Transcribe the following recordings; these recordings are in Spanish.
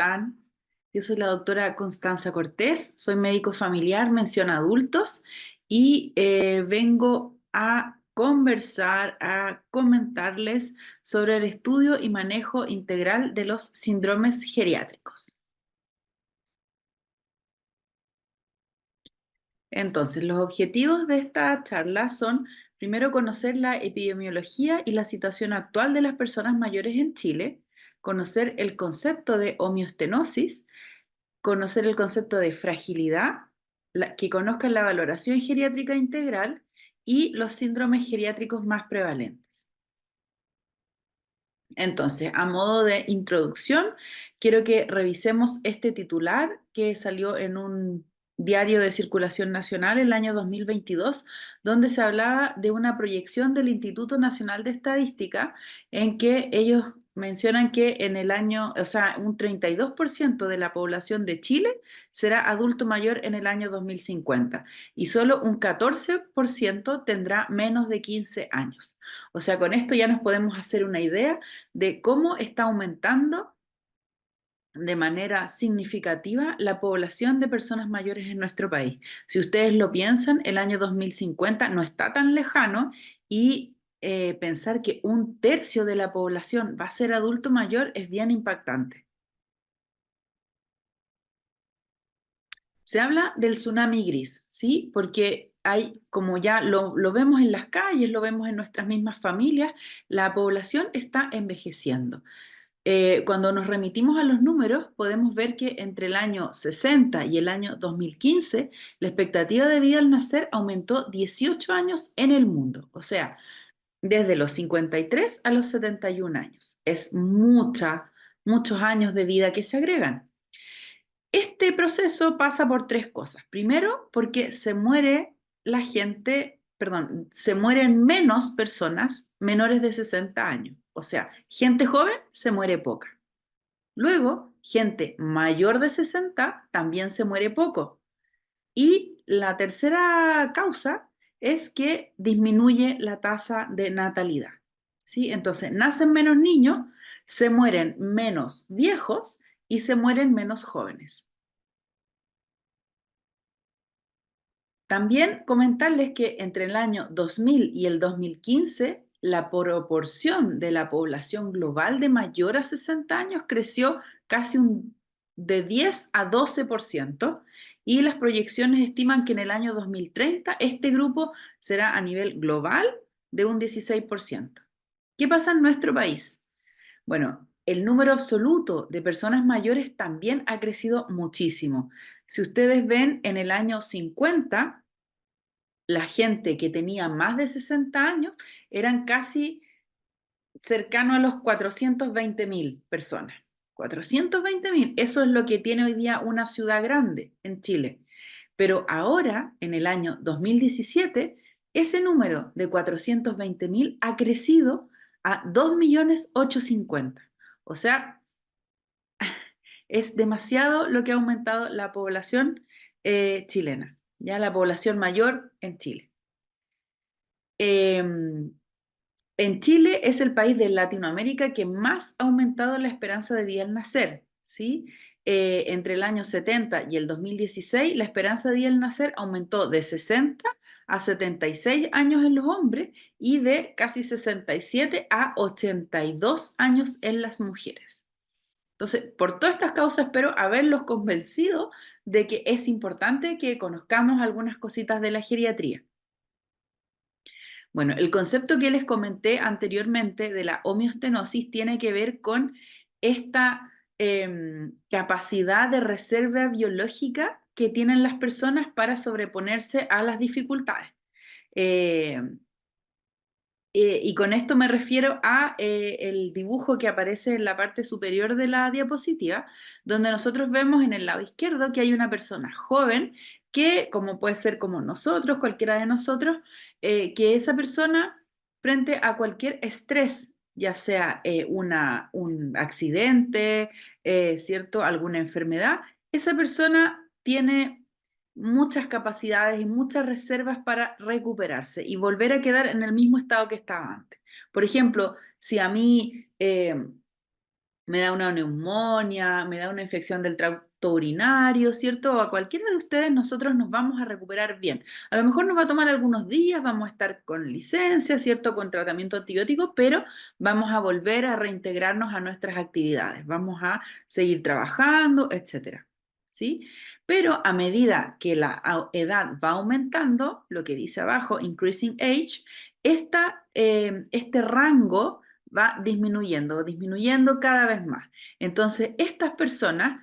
están? Yo soy la doctora Constanza Cortés, soy médico familiar, mención adultos, y vengo a conversar, a comentarles sobre el estudio y manejo integral de los síndromes geriátricos. Entonces, los objetivos de esta charla son, primero, conocer la epidemiología y la situación actual de las personas mayores en Chile, conocer el concepto de homeostenosis, conocer el concepto de fragilidad, que conozcan la valoración geriátrica integral y los síndromes geriátricos más prevalentes. Entonces, a modo de introducción, quiero que revisemos este titular que salió en un diario de circulación nacional el año 2022, donde se hablaba de una proyección del Instituto Nacional de Estadística en que ellos mencionan que en el año, o sea, un 32% de la población de Chile será adulto mayor en el año 2050 y solo un 14% tendrá menos de 15 años. O sea, con esto ya nos podemos hacer una idea de cómo está aumentando de manera significativa la población de personas mayores en nuestro país. Si ustedes lo piensan, el año 2050 no está tan lejano y pensar que un tercio de la población va a ser adulto mayor es bien impactante. Se habla del tsunami gris, ¿sí? Porque hay, como ya lo vemos en las calles, lo vemos en nuestras mismas familias, la población está envejeciendo. Cuando nos remitimos a los números, podemos ver que entre el año 60 y el año 2015, la expectativa de vida al nacer aumentó 18 años en el mundo, o sea, desde los 53 a los 71 años. Es muchos años de vida que se agregan. Este proceso pasa por tres cosas. Primero, porque se muere la gente, perdón, se mueren menos personas menores de 60 años. O sea, gente joven se muere poca. Luego, gente mayor de 60 también se muere poco. Y la tercera causa es que disminuye la tasa de natalidad. ¿Sí? Entonces, nacen menos niños, se mueren menos viejos y se mueren menos jóvenes. También comentarles que entre el año 2000 y el 2015, la proporción de la población global de mayor a 60 años creció de 10 a 12% y las proyecciones estiman que en el año 2030 este grupo será a nivel global de un 16%. ¿Qué pasa en nuestro país? Bueno, el número absoluto de personas mayores también ha crecido muchísimo. Si ustedes ven, en el año 50, la gente que tenía más de 60 años eran casi cercano a los 420.000 personas. 420.000, eso es lo que tiene hoy día una ciudad grande en Chile. Pero ahora, en el año 2017, ese número de 420.000 ha crecido a 2.850.000. O sea, es demasiado lo que ha aumentado la población chilena, ya la población mayor en Chile. En Chile es el país de Latinoamérica que más ha aumentado la esperanza de vida al nacer, ¿sí? Entre el año 70 y el 2016, la esperanza de vida al nacer aumentó de 60 a 76 años en los hombres y de casi 67 a 82 años en las mujeres. Entonces, por todas estas causas, espero haberlos convencido de que es importante que conozcamos algunas cositas de la geriatría. Bueno, el concepto que les comenté anteriormente de la homeostenosis tiene que ver con esta capacidad de reserva biológica que tienen las personas para sobreponerse a las dificultades. Eh, y con esto me refiero a el dibujo que aparece en la parte superior de la diapositiva, donde nosotros vemos en el lado izquierdo que hay una persona joven que, como puede ser como nosotros, cualquiera de nosotros, que esa persona, frente a cualquier estrés, ya sea un accidente, ¿cierto? Alguna enfermedad, esa persona tiene muchas capacidades y muchas reservas para recuperarse y volver a quedar en el mismo estado que estaba antes. Por ejemplo, si a mí me da una neumonía, me da una infección del tracto urinario, ¿cierto? A cualquiera de ustedes nosotros nos vamos a recuperar bien. A lo mejor nos va a tomar algunos días, vamos a estar con licencia, ¿cierto? Con tratamiento antibiótico, pero vamos a volver a reintegrarnos a nuestras actividades, vamos a seguir trabajando, etcétera. ¿Sí? Pero a medida que la edad va aumentando, lo que dice abajo, increasing age, este rango va disminuyendo, disminuyendo cada vez más. Entonces, estas personas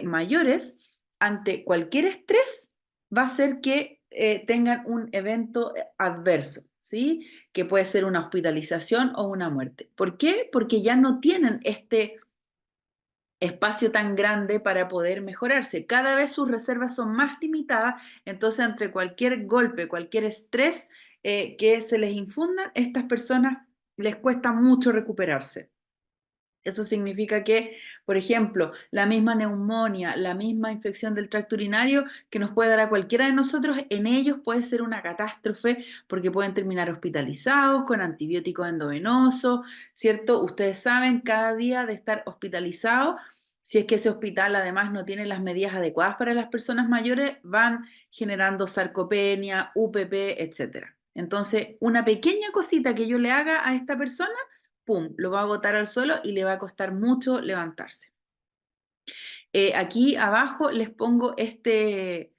mayores, ante cualquier estrés, va a hacer que tengan un evento adverso, ¿sí? Que puede ser una hospitalización o una muerte. ¿Por qué? Porque ya no tienen este espacio tan grande para poder mejorarse. Cada vez sus reservas son más limitadas, entonces entre cualquier golpe, cualquier estrés que se les infunda, estas personas les cuesta mucho recuperarse. Eso significa que, por ejemplo, la misma neumonía, la misma infección del tracto urinario que nos puede dar a cualquiera de nosotros, en ellos puede ser una catástrofe porque pueden terminar hospitalizados con antibióticos endovenosos, ¿cierto? Ustedes saben, cada día de estar hospitalizado, si es que ese hospital además no tiene las medidas adecuadas para las personas mayores, van generando sarcopenia, UPP, etcétera. Entonces, una pequeña cosita que yo le haga a esta persona, pum, lo va a botar al suelo y le va a costar mucho levantarse. Aquí abajo les pongo esta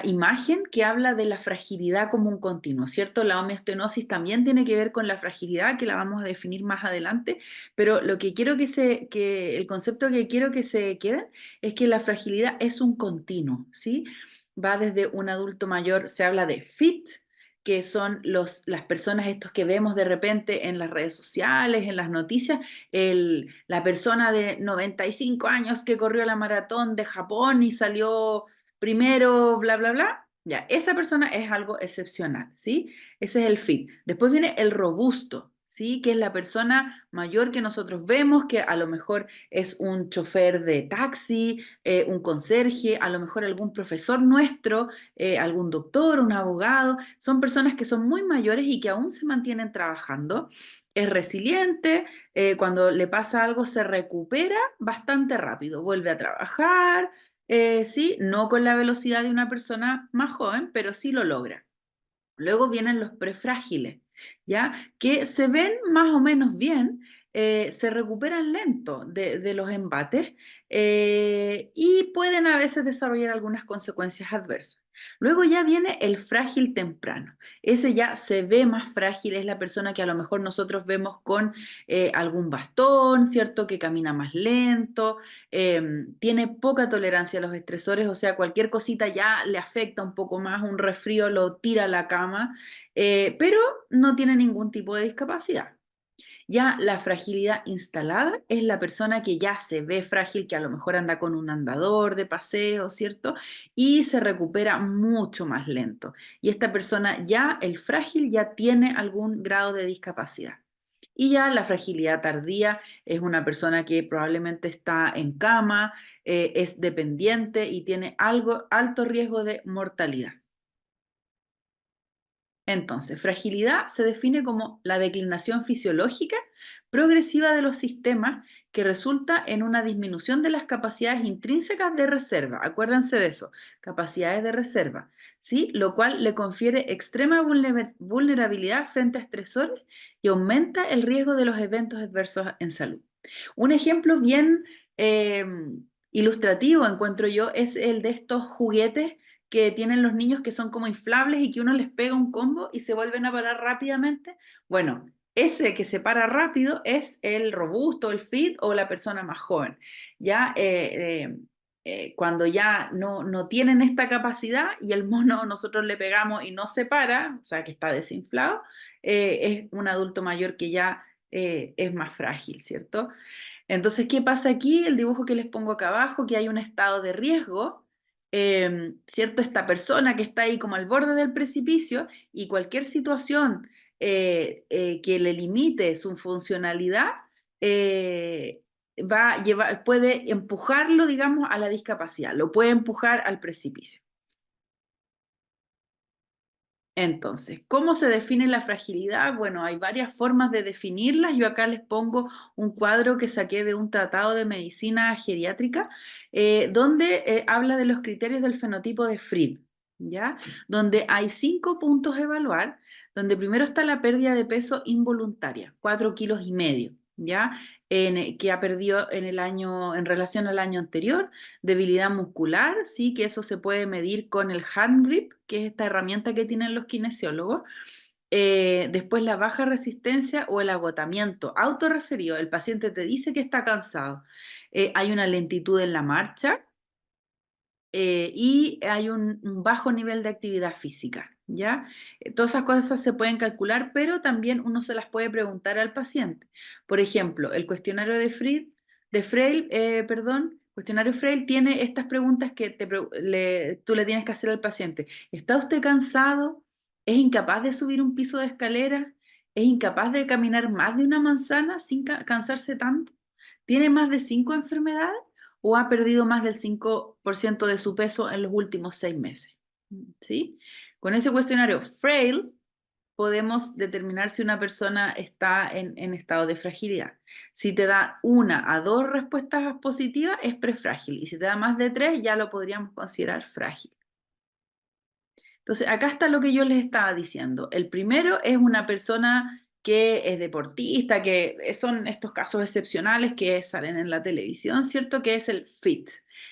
imagen que habla de la fragilidad como un continuo, ¿cierto? La homeostenosis también tiene que ver con la fragilidad, que la vamos a definir más adelante, pero lo que quiero el concepto que quiero que se quede es que la fragilidad es un continuo, ¿sí? Va desde un adulto mayor, se habla de fit, que son las personas estos que vemos de repente en las redes sociales, en las noticias, la persona de 95 años que corrió la maratón de Japón y salió primero, bla, bla, bla. Ya, esa persona es algo excepcional, ¿sí? Ese es el fit. Después viene el robusto, ¿sí? Que es la persona mayor que nosotros vemos, que a lo mejor es un chofer de taxi, un conserje, a lo mejor algún profesor nuestro, algún doctor, un abogado. Son personas que son muy mayores y que aún se mantienen trabajando. Es resiliente, cuando le pasa algo se recupera bastante rápido, vuelve a trabajar, sí, no con la velocidad de una persona más joven, pero sí lo logra. Luego vienen los prefrágiles, ¿ya? Que se ven más o menos bien, se recuperan lento de los embates y pueden a veces desarrollar algunas consecuencias adversas. Luego ya viene el frágil temprano. Ese ya se ve más frágil, es la persona que a lo mejor nosotros vemos con algún bastón, ¿cierto? Que camina más lento, tiene poca tolerancia a los estresores, o sea, cualquier cosita ya le afecta un poco más, un resfrío lo tira a la cama, pero no tiene ningún tipo de discapacidad. Ya la fragilidad instalada es la persona que ya se ve frágil, que a lo mejor anda con un andador de paseo, ¿cierto? Y se recupera mucho más lento. Y esta persona ya, el frágil, ya tiene algún grado de discapacidad. Y ya la fragilidad tardía es una persona que probablemente está en cama, es dependiente y tiene alto riesgo de mortalidad. Entonces, fragilidad se define como la declinación fisiológica progresiva de los sistemas que resulta en una disminución de las capacidades intrínsecas de reserva. Acuérdense de eso, capacidades de reserva, ¿sí? Lo cual le confiere extrema vulnerabilidad frente a estresores y aumenta el riesgo de los eventos adversos en salud. Un ejemplo bien eh, ilustrativo, encuentro yo, es el de estos juguetes que tienen los niños que son como inflables y que uno les pega un combo y se vuelven a parar rápidamente. Bueno, ese que se para rápido es el robusto, el fit o la persona más joven. Ya cuando ya no tienen esta capacidad y el mono nosotros le pegamos y no se para, o sea que está desinflado, es un adulto mayor que ya es más frágil, ¿cierto? Entonces, ¿qué pasa aquí? El dibujo que les pongo acá abajo, que hay un estado de riesgo, ¿cierto? Esta persona que está ahí como al borde del precipicio y cualquier situación que le limite su funcionalidad eh, va a llevar, puede empujarlo, digamos, a la discapacidad, lo puede empujar al precipicio. Entonces, ¿cómo se define la fragilidad? Bueno, hay varias formas de definirla. Yo acá les pongo un cuadro que saqué de un tratado de medicina geriátrica, donde habla de los criterios del fenotipo de Fried, ¿ya? Donde hay 5 puntos a evaluar, donde primero está la pérdida de peso involuntaria, 4,5 kilos, ¿ya? Que ha perdido en el año, en relación al año anterior. Debilidad muscular, sí, que eso se puede medir con el hand grip, que es esta herramienta que tienen los kinesiólogos. Después la baja resistencia o el agotamiento autorreferido. El paciente te dice que está cansado. Hay una lentitud en la marcha, y hay un bajo nivel de actividad física, ¿ya? Todas esas cosas se pueden calcular, pero también uno se las puede preguntar al paciente. Por ejemplo, el cuestionario de Frail, perdón, cuestionario Frail tiene estas preguntas que tú le tienes que hacer al paciente. ¿Está usted cansado? ¿Es incapaz de subir un piso de escalera? ¿Es incapaz de caminar más de una manzana sin cansarse tanto? ¿Tiene más de 5 enfermedades? ¿O ha perdido más del 5% de su peso en los últimos 6 meses? ¿Sí? Con ese cuestionario Frail podemos determinar si una persona está en estado de fragilidad. Si te da 1 a 2 respuestas positivas, es prefrágil. Y si te da más de 3, ya lo podríamos considerar frágil. Entonces, acá está lo que yo les estaba diciendo. El primero es una persona que es deportista, que son estos casos excepcionales que salen en la televisión, ¿cierto? Que es el fit.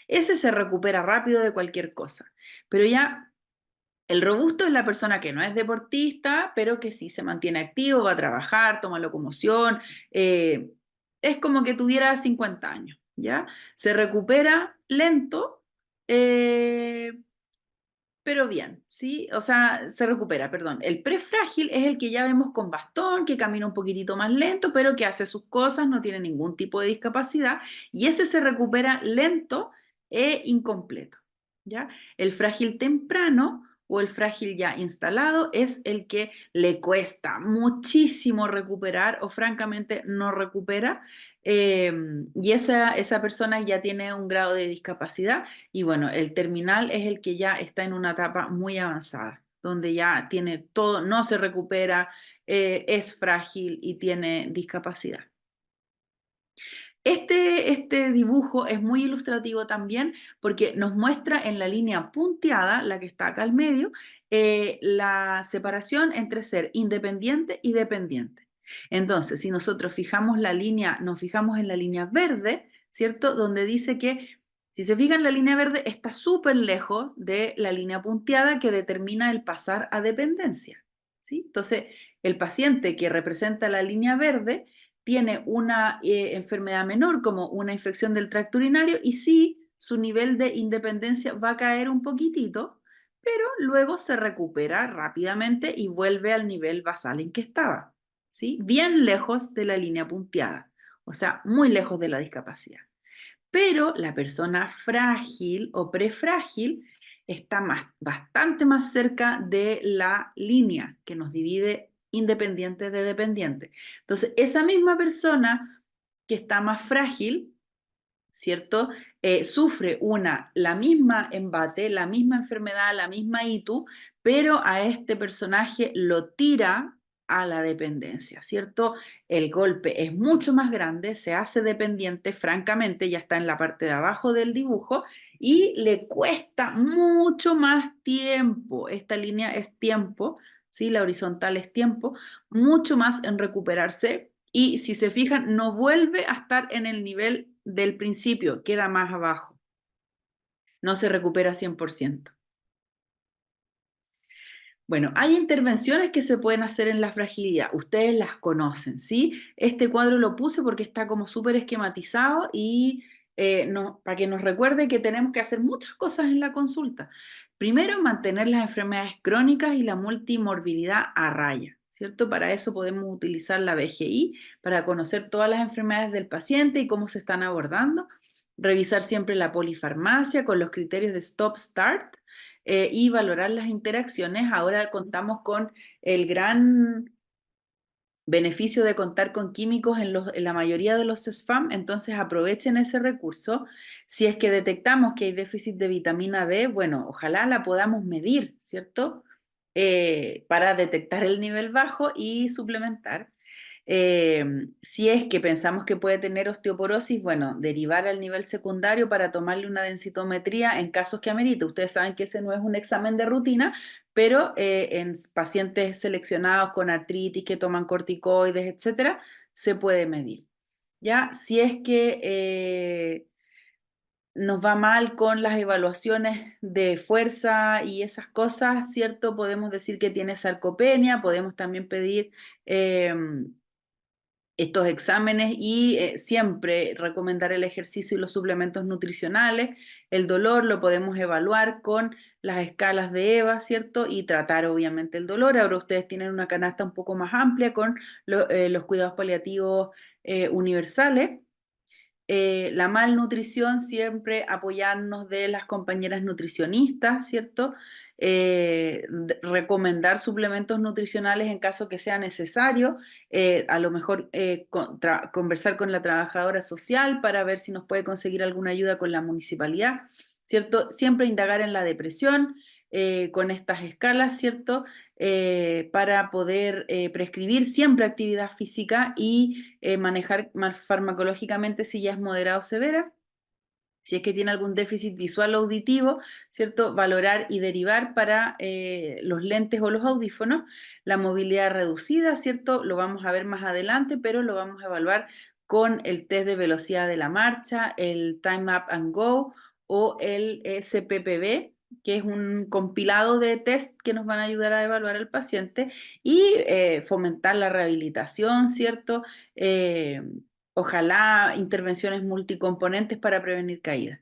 Ese se recupera rápido de cualquier cosa. Pero ya el robusto es la persona que no es deportista, pero que sí se mantiene activo, va a trabajar, toma locomoción. Es como que tuviera 50 años, ¿ya? Se recupera lento. eh, pero bien, ¿sí? O sea, se recupera, perdón. El prefrágil es el que ya vemos con bastón, que camina un poquitito más lento, pero que hace sus cosas, no tiene ningún tipo de discapacidad, y ese se recupera lento e incompleto, ¿ya? El frágil temprano o el frágil ya instalado es el que le cuesta muchísimo recuperar o francamente no recupera, eh, y esa persona ya tiene un grado de discapacidad y bueno, el terminal es el que ya está en una etapa muy avanzada, donde ya tiene todo, no se recupera, es frágil y tiene discapacidad. Este dibujo es muy ilustrativo también porque nos muestra en la línea punteada, la que está acá al medio, la separación entre ser independiente y dependiente. Entonces, si nosotros fijamos la línea, nos fijamos en la línea verde, ¿cierto? Donde dice que, si se fijan, la línea verde está súper lejos de la línea punteada que determina el pasar a dependencia, ¿sí? Entonces, el paciente que representa la línea verde tiene una enfermedad menor como una infección del tracto urinario y sí, su nivel de independencia va a caer un poquitito, pero luego se recupera rápidamente y vuelve al nivel basal en que estaba, ¿sí? Bien lejos de la línea punteada, o sea, muy lejos de la discapacidad. Pero la persona frágil o prefrágil está bastante más cerca de la línea que nos divide independiente de dependiente. Entonces, esa misma persona que está más frágil, ¿cierto? Sufre la misma embate, la misma enfermedad, la misma ITU, pero a este personaje lo tira a la dependencia, ¿cierto? El golpe es mucho más grande, se hace dependiente, francamente, ya está en la parte de abajo del dibujo y le cuesta mucho más tiempo. Esta línea es tiempo, ¿sí? La horizontal es tiempo, mucho más en recuperarse y si se fijan, no vuelve a estar en el nivel del principio, queda más abajo, no se recupera 100%. Bueno, hay intervenciones que se pueden hacer en la fragilidad, ustedes las conocen, ¿sí? Este cuadro lo puse porque está como súper esquematizado y para que nos recuerde que tenemos que hacer muchas cosas en la consulta. Primero, mantener las enfermedades crónicas y la multimorbilidad a raya, ¿cierto? Para eso podemos utilizar la BGI, para conocer todas las enfermedades del paciente y cómo se están abordando. Revisar siempre la polifarmacia con los criterios de stop-start, y valorar las interacciones. Ahora contamos con el gran beneficio de contar con químicos en la mayoría de los SFAM, entonces aprovechen ese recurso. Si es que detectamos que hay déficit de vitamina D, bueno, ojalá la podamos medir, ¿cierto? para detectar el nivel bajo y suplementar. Si es que pensamos que puede tener osteoporosis, bueno, derivar al nivel secundario para tomarle una densitometría en casos que amerite. Ustedes saben que ese no es un examen de rutina, pero en pacientes seleccionados con artritis que toman corticoides, etcétera, se puede medir. Ya, si es que nos va mal con las evaluaciones de fuerza y esas cosas, ¿cierto? Podemos decir que tiene sarcopenia, podemos también pedir estos exámenes y siempre recomendar el ejercicio y los suplementos nutricionales. El dolor lo podemos evaluar con las escalas de EVA, ¿cierto? Y tratar obviamente el dolor. Ahora ustedes tienen una canasta un poco más amplia con los cuidados paliativos universales. La malnutrición, siempre apoyarnos de las compañeras nutricionistas, ¿cierto? Recomendar suplementos nutricionales en caso que sea necesario, a lo mejor conversar con la trabajadora social para ver si nos puede conseguir alguna ayuda con la municipalidad, ¿cierto? Siempre indagar en la depresión con estas escalas, ¿cierto? Para poder prescribir siempre actividad física y manejar farmacológicamente si ya es moderada o severa. Si es que tiene algún déficit visual o auditivo, ¿cierto? Valorar y derivar para los lentes o los audífonos. La movilidad reducida, ¿cierto? Lo vamos a ver más adelante, pero lo vamos a evaluar con el test de velocidad de la marcha, el Time Up and Go o el SPPB, que es un compilado de test que nos van a ayudar a evaluar al paciente y fomentar la rehabilitación, ¿cierto? Ojalá intervenciones multicomponentes para prevenir caídas.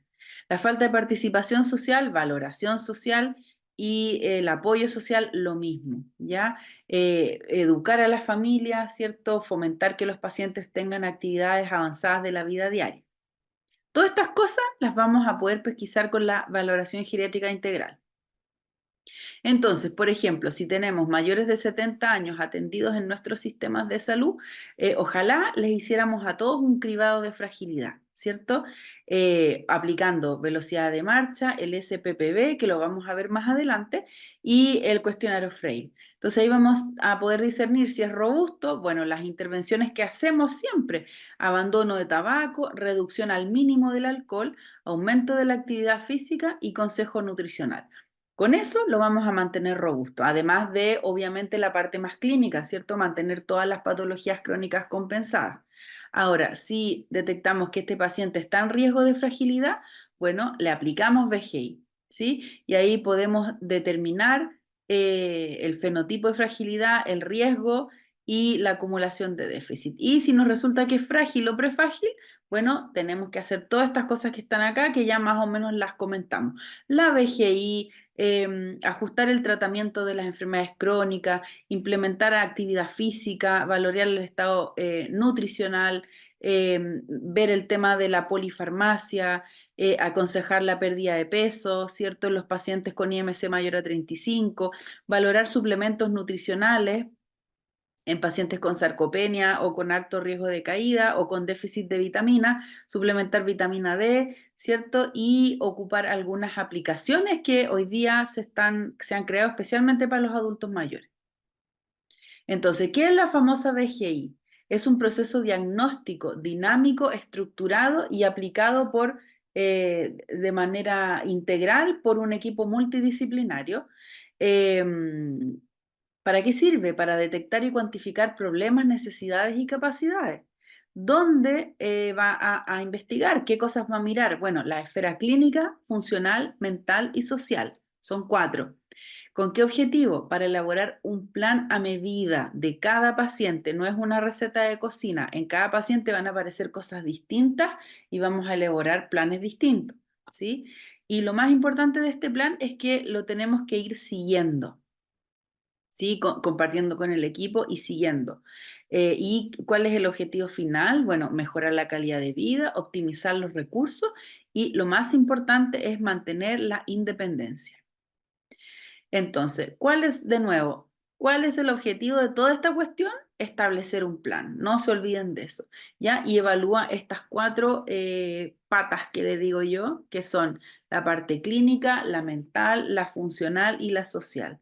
La falta de participación social, valoración social y el apoyo social, lo mismo, ¿ya? Educar a la familia, ¿cierto? Fomentar que los pacientes tengan actividades avanzadas de la vida diaria. Todas estas cosas las vamos a poder pesquisar con la valoración geriátrica integral. Entonces, por ejemplo, si tenemos mayores de 70 años atendidos en nuestros sistemas de salud, ojalá les hiciéramos a todos un cribado de fragilidad, ¿cierto? Aplicando velocidad de marcha, el SPPB, que lo vamos a ver más adelante, y el cuestionario Frail. Entonces ahí vamos a poder discernir si es robusto, bueno, las intervenciones que hacemos siempre, abandono de tabaco, reducción al mínimo del alcohol, aumento de la actividad física y consejo nutricional. Con eso lo vamos a mantener robusto, además de, obviamente, la parte más clínica, ¿cierto? Mantener todas las patologías crónicas compensadas. Ahora, si detectamos que este paciente está en riesgo de fragilidad, bueno, le aplicamos VGI, ¿sí? Y ahí podemos determinar el fenotipo de fragilidad, el riesgo y la acumulación de déficit. Y si nos resulta que es frágil o prefrágil, bueno, tenemos que hacer todas estas cosas que están acá, que ya más o menos las comentamos. La VGI, ajustar el tratamiento de las enfermedades crónicas, implementar actividad física, valorar el estado nutricional, ver el tema de la polifarmacia, aconsejar la pérdida de peso, ¿cierto? En los pacientes con IMC mayor a 35, valorar suplementos nutricionales en pacientes con sarcopenia o con alto riesgo de caída o con déficit de vitamina, suplementar vitamina D, ¿cierto? Y ocupar algunas aplicaciones que hoy día se han creado especialmente para los adultos mayores. Entonces, ¿qué es la famosa VGI? Es un proceso diagnóstico dinámico, estructurado y aplicado de manera integral por un equipo multidisciplinario. Em, ¿Para qué sirve? Para detectar y cuantificar problemas, necesidades y capacidades. ¿Dónde va a investigar? ¿Qué cosas va a mirar? Bueno, la esfera clínica, funcional, mental y social. Son cuatro. ¿Con qué objetivo? Para elaborar un plan a medida de cada paciente. No es una receta de cocina. En cada paciente van a aparecer cosas distintas y vamos a elaborar planes distintos, ¿sí? Y lo más importante de este plan es que lo tenemos que ir siguiendo. ¿Sí? Compartiendo con el equipo y siguiendo. ¿Y cuál es el objetivo final? Bueno, mejorar la calidad de vida, optimizar los recursos y lo más importante es mantener la independencia. Entonces, de nuevo, cuál es el objetivo de toda esta cuestión? Establecer un plan, no se olviden de eso, ¿ya? Y evalúa estas cuatro patas que le digo yo, que son la parte clínica, la mental, la funcional y la social.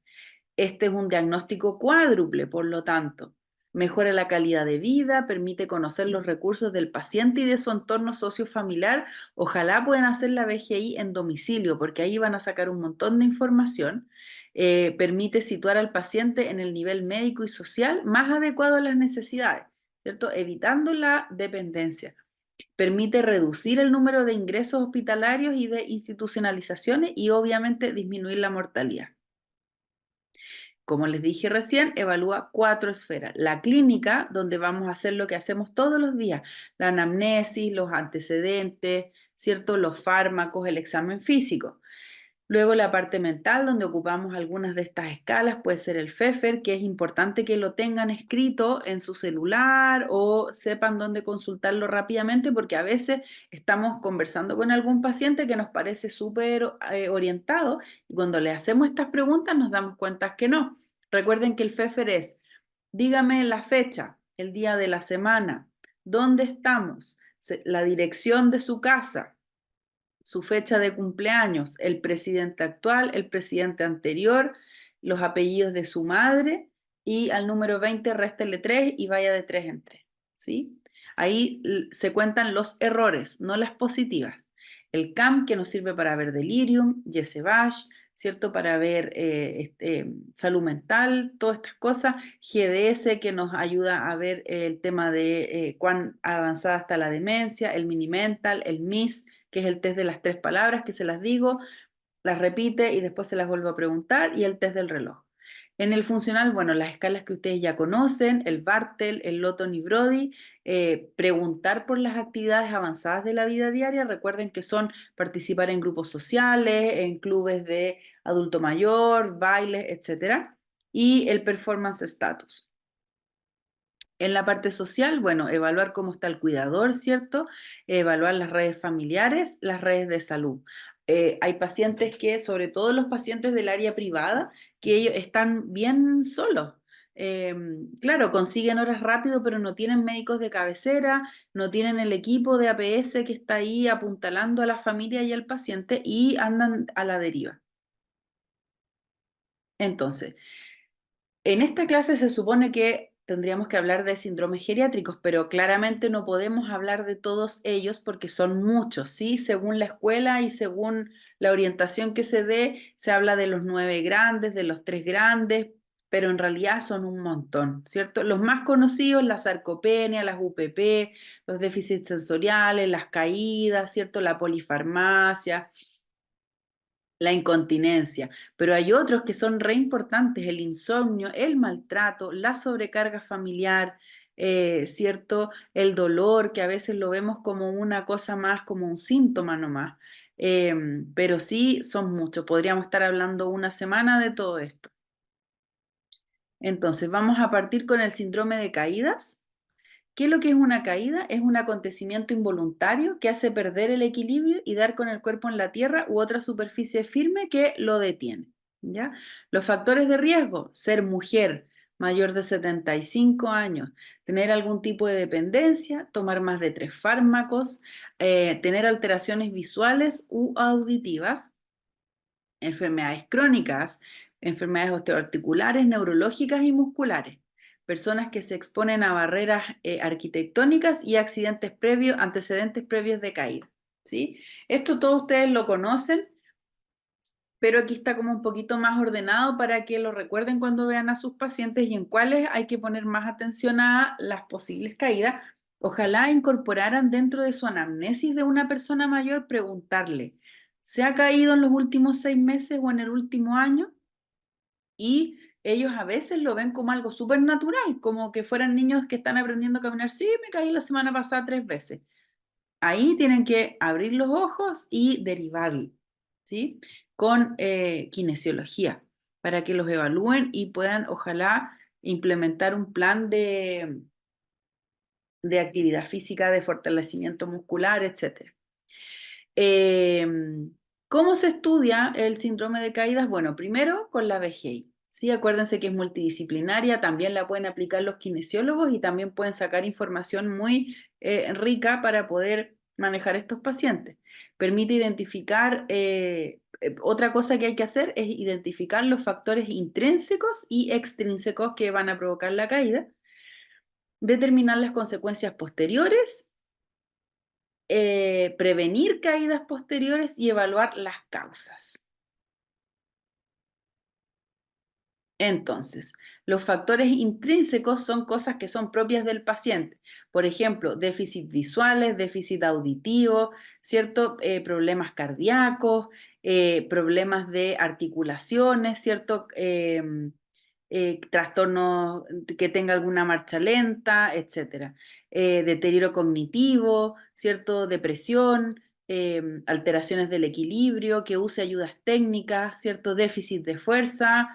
Este es un diagnóstico cuádruple, por lo tanto. Mejora la calidad de vida, permite conocer los recursos del paciente y de su entorno sociofamiliar. Ojalá puedan hacer la BGI en domicilio, porque ahí van a sacar un montón de información. Permite situar al paciente en el nivel médico y social más adecuado a las necesidades, ¿cierto? Evitando la dependencia. Permite reducir el número de ingresos hospitalarios y de institucionalizaciones y obviamente disminuir la mortalidad. Como les dije recién, evalúa 4 esferas. La clínica, donde vamos a hacer lo que hacemos todos los días, la anamnesis, los antecedentes, ¿cierto? Los fármacos, el examen físico. Luego la parte mental, donde ocupamos algunas de estas escalas, puede ser el FEFER, que es importante que lo tengan escrito en su celular o sepan dónde consultarlo rápidamente, porque a veces estamos conversando con algún paciente que nos parece súper orientado y cuando le hacemos estas preguntas nos damos cuenta que no. Recuerden que el FEFER es, dígame la fecha, el día de la semana, dónde estamos, la dirección de su casa, su fecha de cumpleaños, el presidente actual, el presidente anterior, los apellidos de su madre y al número 20 réstele 3 y vaya de 3 en 3, ¿sí? Ahí se cuentan los errores, no las positivas. El CAM, que nos sirve para ver delirium, Yesevash, ¿cierto? Para ver salud mental, todas estas cosas. GDS, que nos ayuda a ver el tema de cuán avanzada está la demencia. El Minimental, el MIS, que es el test de las 3 palabras, que se las digo, las repite y después se las vuelvo a preguntar, y el test del reloj. En el funcional, bueno, las escalas que ustedes ya conocen, el Bartel, el Lotton y Brody, preguntar por las actividades avanzadas de la vida diaria. Recuerden que son participar en grupos sociales, en clubes de adulto mayor, bailes, etcétera. Y el Performance Status. En la parte social, bueno, evaluar cómo está el cuidador, ¿cierto? Evaluar las redes familiares, las redes de salud. Hay pacientes que, sobre todo los pacientes del área privada, que ellos están bien solos. Eh, claro, consiguen horas rápido, pero no tienen médicos de cabecera, no tienen el equipo de APS que está ahí apuntalando a la familia y al paciente y andan a la deriva. Entonces, en esta clase se supone que tendríamos que hablar de síndromes geriátricos, pero claramente no podemos hablar de todos ellos porque son muchos, ¿sí? Según la escuela y según la orientación que se dé, se habla de los 9 grandes, de los 3 grandes, pero en realidad son un montón, ¿cierto? Los más conocidos, la sarcopenia, las UPP, los déficits sensoriales, las caídas, ¿cierto? La polifarmacia, la incontinencia, pero hay otros que son re importantes, el insomnio, el maltrato, la sobrecarga familiar, ¿cierto? El dolor, que a veces lo vemos como una cosa más, como un síntoma nomás, pero sí son muchos, podríamos estar hablando una semana de todo esto. Entonces, vamos a partir con el síndrome de caídas. ¿Qué es lo que es una caída? Es un acontecimiento involuntario que hace perder el equilibrio y dar con el cuerpo en la tierra u otra superficie firme que lo detiene, ¿ya? Los factores de riesgo: ser mujer mayor de 75 años, tener algún tipo de dependencia, tomar más de 3 fármacos, tener alteraciones visuales u auditivas, enfermedades crónicas, enfermedades osteoarticulares, neurológicas y musculares, personas que se exponen a barreras arquitectónicas y accidentes previos, antecedentes previos de caída, ¿sí? Esto todos ustedes lo conocen, pero aquí está como un poquito más ordenado para que lo recuerden cuando vean a sus pacientes y en cuáles hay que poner más atención a las posibles caídas. Ojalá incorporaran dentro de su anamnesis de una persona mayor preguntarle, ¿se ha caído en los últimos 6 meses o en el último año? Y ellos a veces lo ven como algo súper natural, como que fueran niños que están aprendiendo a caminar. Sí, me caí la semana pasada 3 veces. Ahí tienen que abrir los ojos y derivar, ¿sí? Con kinesiología, para que los evalúen y puedan, ojalá, implementar un plan de actividad física, de fortalecimiento muscular, etcétera. Eh, ¿Cómo se estudia el síndrome de caídas? Bueno, primero con la BGI. Sí, acuérdense que es multidisciplinaria, también la pueden aplicar los kinesiólogos y también pueden sacar información muy rica para poder manejar estos pacientes. Permite identificar Otra cosa que hay que hacer es identificar los factores intrínsecos y extrínsecos que van a provocar la caída, determinar las consecuencias posteriores, prevenir caídas posteriores y evaluar las causas. Entonces, los factores intrínsecos son cosas que son propias del paciente. Por ejemplo, déficit visuales, déficit auditivo, ¿cierto? Problemas cardíacos, problemas de articulaciones, ¿cierto? Trastornos que tenga alguna marcha lenta, etcétera. Deterioro cognitivo, ¿cierto? Depresión, alteraciones del equilibrio, que use ayudas técnicas, ¿cierto? Déficit de fuerza,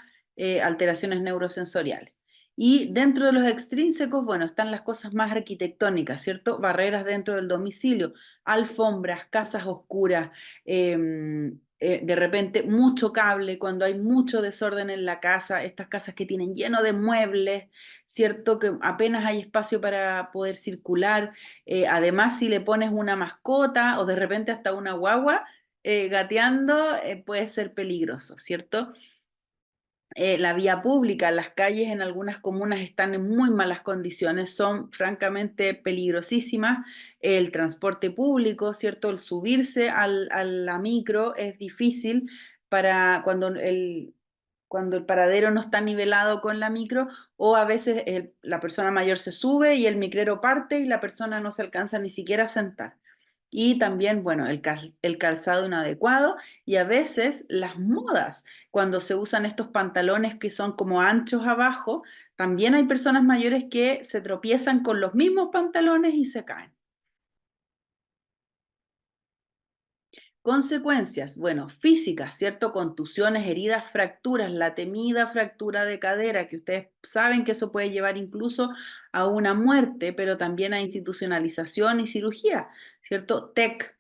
alteraciones neurosensoriales. Y dentro de los extrínsecos, bueno, están las cosas más arquitectónicas, ¿cierto? Barreras dentro del domicilio, alfombras, casas oscuras, de repente mucho cable, cuando hay mucho desorden en la casa, estas casas que tienen lleno de muebles, ¿cierto? Que apenas hay espacio para poder circular. Además, si le pones una mascota o de repente hasta una guagua gateando, puede ser peligroso, ¿cierto? La vía pública, las calles en algunas comunas están en muy malas condiciones, son francamente peligrosísimas. El transporte público, ¿cierto? El subirse a la micro es difícil para cuando el paradero no está nivelado con la micro, o a veces la persona mayor se sube y el micrero parte y la persona no se alcanza ni siquiera a sentar. Y también, bueno, el calzado inadecuado y a veces las modas, cuando se usan estos pantalones que son como anchos abajo, también hay personas mayores que se tropiezan con los mismos pantalones y se caen. Consecuencias, bueno, físicas, ¿cierto? Contusiones, heridas, fracturas, la temida fractura de cadera, que ustedes saben que eso puede llevar incluso a una muerte, pero también a institucionalización y cirugía, ¿cierto? TEC,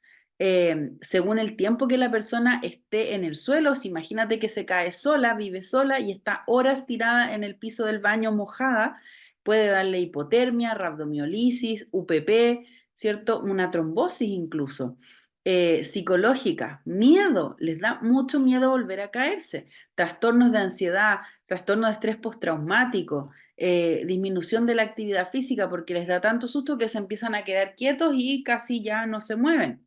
según el tiempo que la persona esté en el suelo, si imagínate que se cae sola, vive sola y está horas tirada en el piso del baño mojada, puede darle hipotermia, rabdomiolisis, UPP, ¿cierto? Una trombosis incluso. Psicológica, miedo, les da mucho miedo volver a caerse, trastornos de ansiedad, trastorno de estrés postraumático, disminución de la actividad física porque les da tanto susto que se empiezan a quedar quietos y casi ya no se mueven,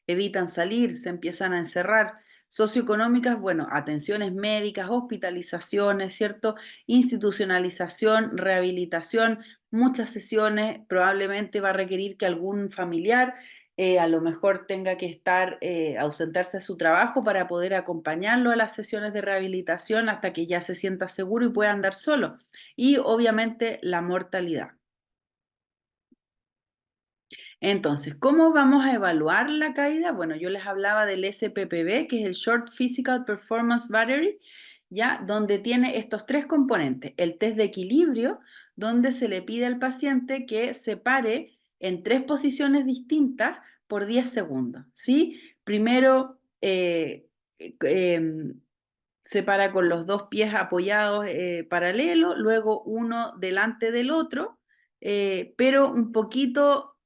evitan salir, se empiezan a encerrar. Socioeconómicas, bueno, atenciones médicas, hospitalizaciones, ¿cierto? Institucionalización, rehabilitación, muchas sesiones, probablemente va a requerir que algún familiar a lo mejor tenga que estar, ausentarse de su trabajo para poder acompañarlo a las sesiones de rehabilitación hasta que ya se sienta seguro y pueda andar solo. Y obviamente la mortalidad. Entonces, ¿cómo vamos a evaluar la caída? Bueno, yo les hablaba del SPPB, que es el Short Physical Performance Battery, ¿ya? Donde tiene estos tres componentes. El test de equilibrio, donde se le pide al paciente que se pare en tres posiciones distintas por 10 segundos, ¿sí? Primero, se para con los dos pies apoyados paralelo, luego uno delante del otro, pero un poquito,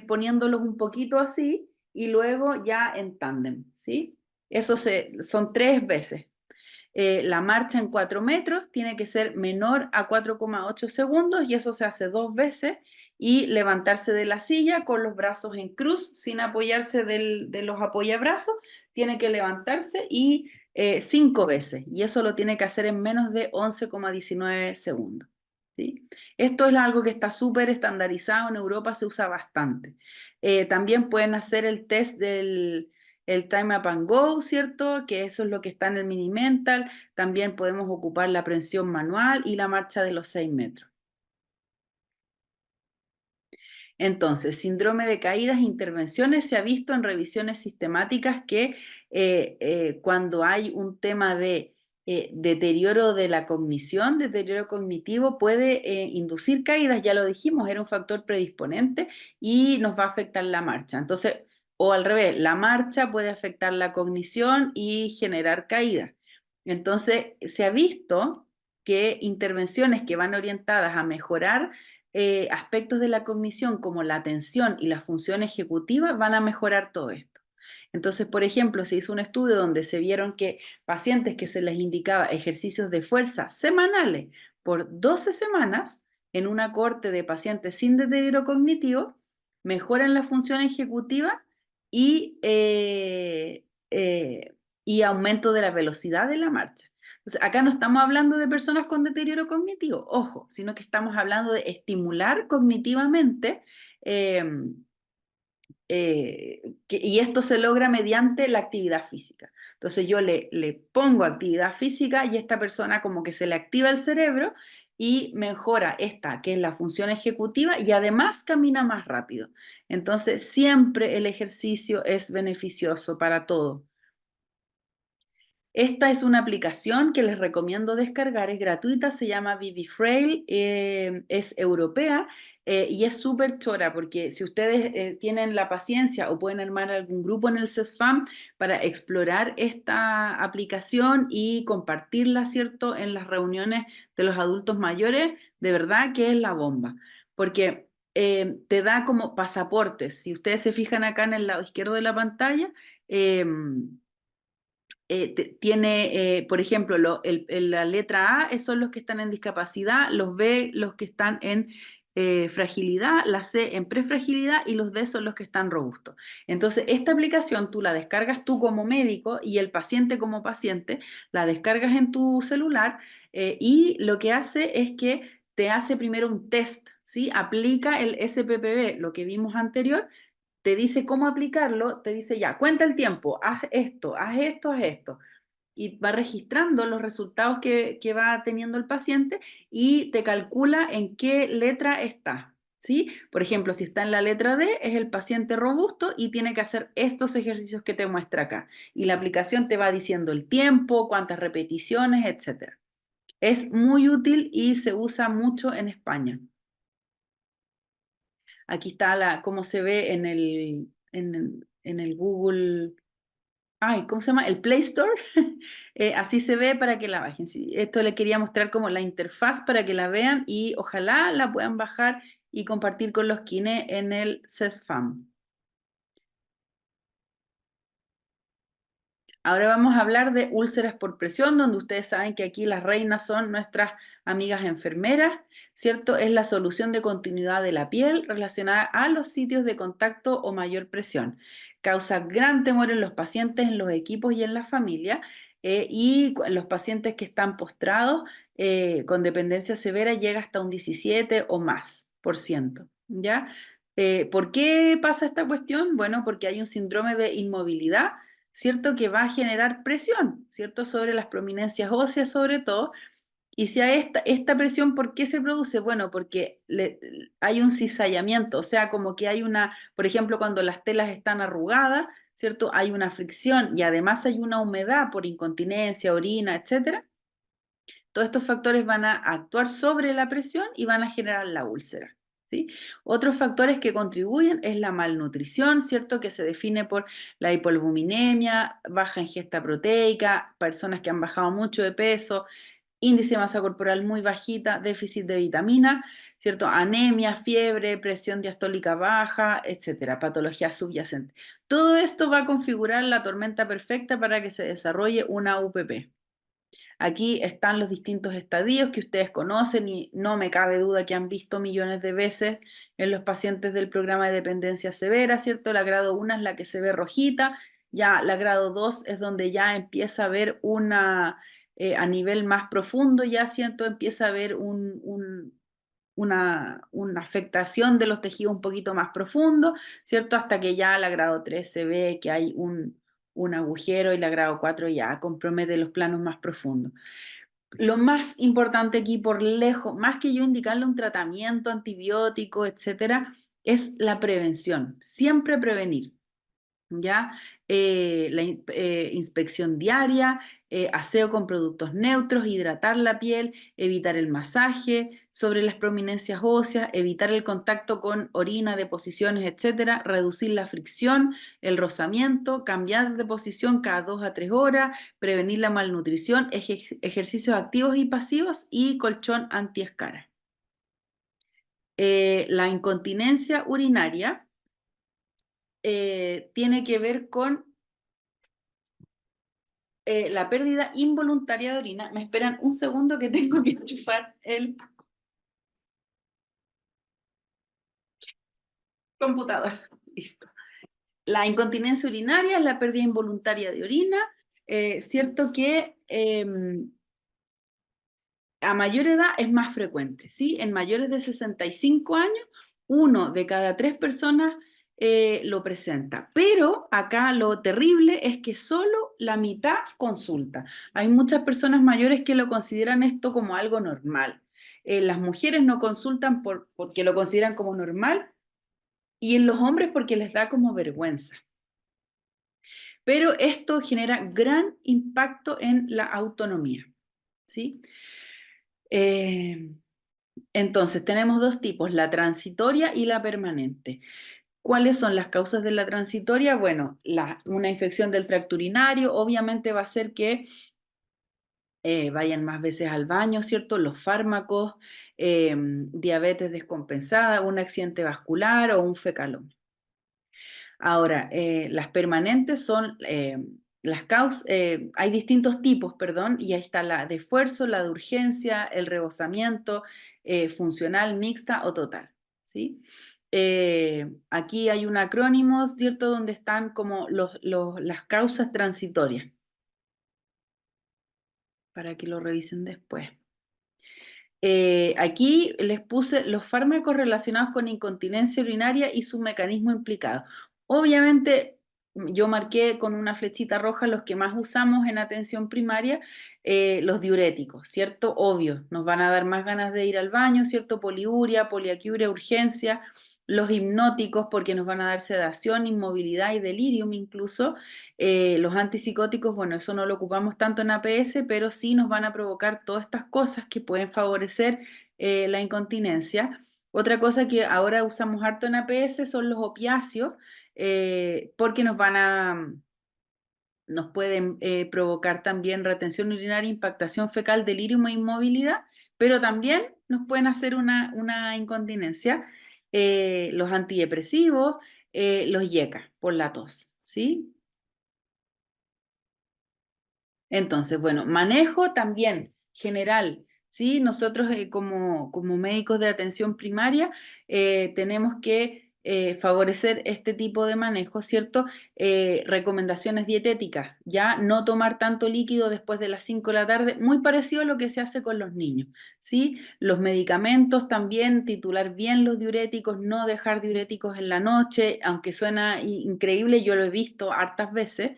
poniéndolos un poquito así, y luego ya en tándem, ¿sí? Son 3 veces. La marcha en 4 metros tiene que ser menor a 4,8 segundos y eso se hace 2 veces y levantarse de la silla con los brazos en cruz sin apoyarse de los apoyabrazos, tiene que levantarse y 5 veces y eso lo tiene que hacer en menos de 11,19 segundos. ¿Sí? Esto es algo que está súper estandarizado, en Europa se usa bastante. También pueden hacer el test del el Time Up and Go, ¿cierto? Que eso es lo que está en el Mini Mental. También podemos ocupar la prensión manual y la marcha de los 6 metros. Entonces, síndrome de caídas, intervenciones, se ha visto en revisiones sistemáticas que cuando hay un tema de deterioro de la cognición, deterioro cognitivo, puede inducir caídas, ya lo dijimos, era un factor predisponente y nos va a afectar la marcha. Entonces, o al revés, la marcha puede afectar la cognición y generar caídas. Entonces, se ha visto que intervenciones que van orientadas a mejorar aspectos de la cognición como la atención y la función ejecutiva van a mejorar todo esto. Entonces, por ejemplo, se hizo un estudio donde se vieron que pacientes que se les indicaba ejercicios de fuerza semanales por 12 semanas en una cohorte de pacientes sin deterioro cognitivo, mejoran la función ejecutiva y, y aumento de la velocidad de la marcha. Entonces, acá no estamos hablando de personas con deterioro cognitivo, ojo, sino que estamos hablando de estimular cognitivamente eh, y esto se logra mediante la actividad física. Entonces yo le pongo actividad física y esta persona como que se le activa el cerebro y mejora esta, que es la función ejecutiva, y además camina más rápido. Entonces siempre el ejercicio es beneficioso para todo. Esta es una aplicación que les recomiendo descargar, es gratuita, se llama ViviFrail, es europea y es súper chora porque si ustedes tienen la paciencia o pueden armar algún grupo en el CESFAM para explorar esta aplicación y compartirla, ¿cierto?, en las reuniones de los adultos mayores, de verdad que es la bomba, porque te da como pasaportes. Si ustedes se fijan acá en el lado izquierdo de la pantalla, eh, tiene, por ejemplo, la letra A son los que están en discapacidad, los B los que están en fragilidad, la C en prefragilidad y los D son los que están robustos. Entonces, esta aplicación tú la descargas tú como médico y el paciente como paciente, la descargas en tu celular y lo que hace es que te hace primero un test, ¿sí? Aplica el SPPB, lo que vimos anterior, te dice cómo aplicarlo, te dice ya, cuenta el tiempo, haz esto, haz esto, haz esto. Y va registrando los resultados que va teniendo el paciente y te calcula en qué letra está. ¿Sí? Por ejemplo, si está en la letra D, es el paciente robusto y tiene que hacer estos ejercicios que te muestra acá. Y la aplicación te va diciendo el tiempo, cuántas repeticiones, etc. Es muy útil y se usa mucho en España. Aquí está cómo se ve en el Google. Ay, ¿cómo se llama? El Play Store. Así se ve para que la bajen. Sí, esto le quería mostrar como la interfaz para que la vean y ojalá la puedan bajar y compartir con los kine en el CESFAM. Ahora vamos a hablar de úlceras por presión, donde ustedes saben que aquí las reinas son nuestras amigas enfermeras, ¿cierto? Es la solución de continuidad de la piel relacionada a los sitios de contacto o mayor presión. Causa gran temor en los pacientes, en los equipos y en la familia, y en los pacientes que están postrados con dependencia severa llega hasta un 17 o más por ciento, ¿ya? ¿Por qué pasa esta cuestión? Bueno, porque hay un síndrome de inmovilidad, ¿cierto? Que va a generar presión, ¿cierto? Sobre las prominencias óseas sobre todo. Y si a esta presión, ¿por qué se produce? Bueno, porque hay un cizallamiento, o sea, como que hay una, por ejemplo, cuando las telas están arrugadas, ¿cierto? Hay una fricción y además hay una humedad por incontinencia, orina, etcétera. Todos estos factores van a actuar sobre la presión y van a generar la úlcera. ¿Sí? Otros factores que contribuyen es la malnutrición, ¿cierto? Que se define por la hipoalbuminemia, baja ingesta proteica, personas que han bajado mucho de peso, índice de masa corporal muy bajita, déficit de vitamina, ¿cierto? Anemia, fiebre, presión diastólica baja, etcétera, patología subyacente. Todo esto va a configurar la tormenta perfecta para que se desarrolle una UPP. Aquí están los distintos estadios que ustedes conocen y no me cabe duda que han visto millones de veces en los pacientes del programa de dependencia severa, ¿cierto? La grado 1 es la que se ve rojita, ya la grado 2 es donde ya empieza a haber a nivel más profundo, ya, ¿cierto? Empieza a haber una afectación de los tejidos un poquito más profundo, ¿cierto? Hasta que ya la grado 3 se ve que hay un agujero y la grado 4 ya compromete los planos más profundos. Lo más importante aquí por lejos, más que yo indicarle un tratamiento antibiótico, etcétera, es la prevención. Siempre prevenir. ¿Ya? Inspección diaria, aseo con productos neutros, hidratar la piel, evitar el masaje sobre las prominencias óseas, evitar el contacto con orina, deposiciones, etcétera, reducir la fricción, el rozamiento, cambiar de posición cada 2 a 3 horas, prevenir la malnutrición, ejercicios activos y pasivos y colchón antiescara. La incontinencia urinaria tiene que ver con la pérdida involuntaria de orina. Me esperan un segundo que tengo que enchufar el computador. Listo. La incontinencia urinaria es la pérdida involuntaria de orina. Cierto que a mayor edad es más frecuente, ¿sí? En mayores de 65 años, uno de cada tres personas lo presenta. Pero acá lo terrible es que solo la mitad consulta. Hay muchas personas mayores que lo consideran esto como algo normal. Las mujeres no consultan porque lo consideran como normal y en los hombres porque les da como vergüenza. Pero esto genera gran impacto en la autonomía, ¿sí? Eh, entonces, tenemos dos tipos, la transitoria y la permanente. ¿Cuáles son las causas de la transitoria? Bueno, una infección del tracto urinario obviamente va a hacer que vayan más veces al baño, ¿cierto? Los fármacos, diabetes descompensada, un accidente vascular o un fecalón. Ahora, las permanentes son las causas, hay distintos tipos, perdón, y ahí está la de esfuerzo, la de urgencia, el rebosamiento, funcional, mixta o total, ¿sí? Aquí hay un acrónimo, ¿cierto? Donde están como las causas transitorias, para que lo revisen después. Aquí les puse los fármacos relacionados con incontinencia urinaria y su mecanismo implicado. Obviamente, yo marqué con una flechita roja los que más usamos en atención primaria, los diuréticos, ¿cierto? Obvio, nos van a dar más ganas de ir al baño, ¿cierto? Poliuria, poliaquiuria, urgencia. Los hipnóticos porque nos van a dar sedación, inmovilidad y delirium incluso. Los antipsicóticos, bueno, eso no lo ocupamos tanto en APS, pero sí nos van a provocar todas estas cosas que pueden favorecer la incontinencia. Otra cosa que ahora usamos harto en APS son los opiáceos, porque nos pueden provocar también retención urinaria, impactación fecal, delirio e inmovilidad, pero también nos pueden hacer una incontinencia. Los antidepresivos, los IECA por la tos, ¿sí? Entonces, bueno, manejo también general, ¿sí? Nosotros como médicos de atención primaria tenemos que favorecer este tipo de manejo, ¿cierto? Recomendaciones dietéticas, ya no tomar tanto líquido después de las 5 de la tarde, muy parecido a lo que se hace con los niños, ¿sí? Los medicamentos también, titular bien los diuréticos, no dejar diuréticos en la noche, aunque suena increíble, yo lo he visto hartas veces.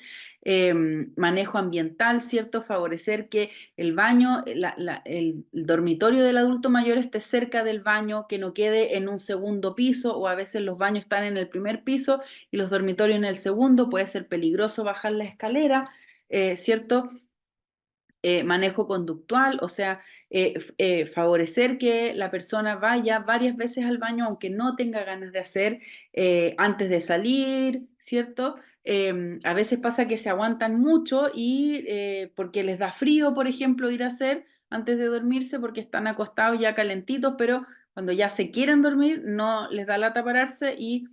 Manejo ambiental, ¿cierto? Favorecer que el baño, el dormitorio del adulto mayor esté cerca del baño, que no quede en un segundo piso, o a veces los baños están en el primer piso y los dormitorios en el segundo, puede ser peligroso bajar la escalera, ¿cierto? Manejo conductual, o sea, favorecer que la persona vaya varias veces al baño aunque no tenga ganas de hacer antes de salir, ¿cierto? A veces pasa que se aguantan mucho y porque les da frío, por ejemplo, ir a hacer antes de dormirse porque están acostados ya calentitos, pero cuando ya se quieren dormir no les da lata pararse y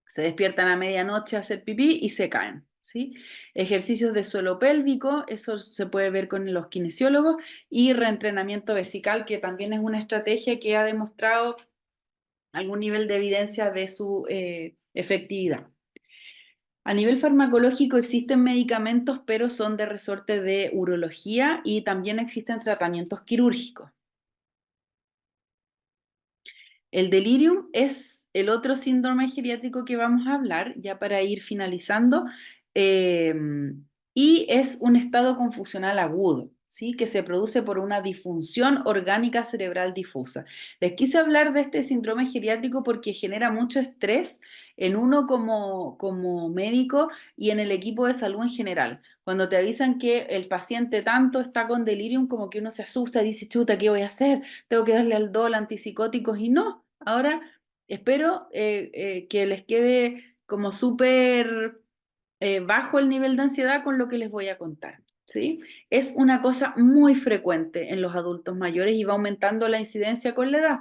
se despiertan a medianoche a hacer pipí y se caen, ¿sí? Ejercicios de suelo pélvico, eso se puede ver con los kinesiólogos, y reentrenamiento vesical, que también es una estrategia que ha demostrado algún nivel de evidencia de su efectividad. A nivel farmacológico existen medicamentos, pero son de resorte de urología y también existen tratamientos quirúrgicos. El delirium es el otro síndrome geriátrico que vamos a hablar, ya para ir finalizando, eh, y es un estado confusional agudo, ¿sí? Que se produce por una disfunción orgánica cerebral difusa. Les quise hablar de este síndrome geriátrico porque genera mucho estrés en uno como médico y en el equipo de salud en general. Cuando te avisan que el paciente tanto está con delirium, como que uno se asusta y dice, chuta, ¿qué voy a hacer? Tengo que darle al dol antipsicóticos y no. Ahora espero que les quede como súper bajo el nivel de ansiedad con lo que les voy a contar, ¿sí? Es una cosa muy frecuente en los adultos mayores y va aumentando la incidencia con la edad.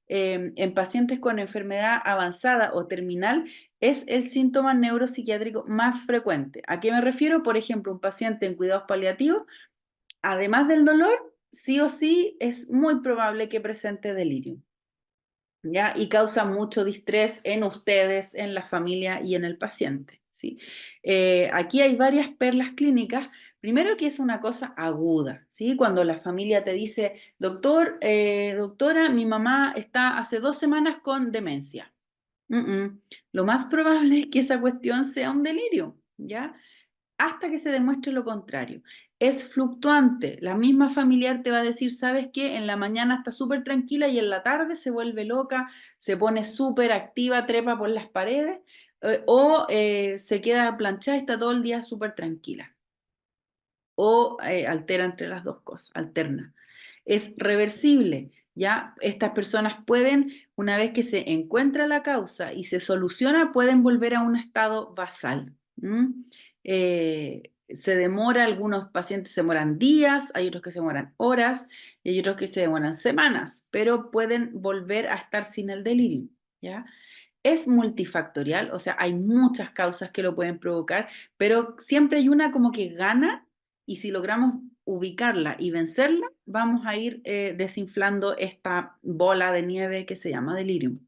En pacientes con enfermedad avanzada o terminal, es el síntoma neuropsiquiátrico más frecuente. ¿A qué me refiero? Por ejemplo, un paciente en cuidados paliativos, además del dolor, sí o sí es muy probable que presente delirio, ¿ya? Y causa mucho distrés en ustedes, en la familia y en el paciente, ¿sí? Aquí hay varias perlas clínicas. Primero que es una cosa aguda, ¿sí? Cuando la familia te dice, doctor, doctora, mi mamá está hace 2 semanas con demencia. Mm, mm. Lo más probable es que esa cuestión sea un delirio, ¿ya? Hasta que se demuestre lo contrario. Es fluctuante. La misma familiar te va a decir, ¿sabes qué? En la mañana está súper tranquila y en la tarde se vuelve loca, se pone súper activa, trepa por las paredes, o se queda planchada y está todo el día súper tranquila. O altera entre las dos cosas, alterna. Es reversible, ¿ya? Estas personas pueden, una vez que se encuentra la causa y se soluciona, pueden volver a un estado basal. Se demora, algunos pacientes se demoran días, hay otros que se demoran horas y hay otros que se demoran semanas, pero pueden volver a estar sin el delirio, ¿ya? Es multifactorial, o sea, hay muchas causas que lo pueden provocar, pero siempre hay una como que gana y si logramos ubicarla y vencerla, vamos a ir desinflando esta bola de nieve que se llama delirium.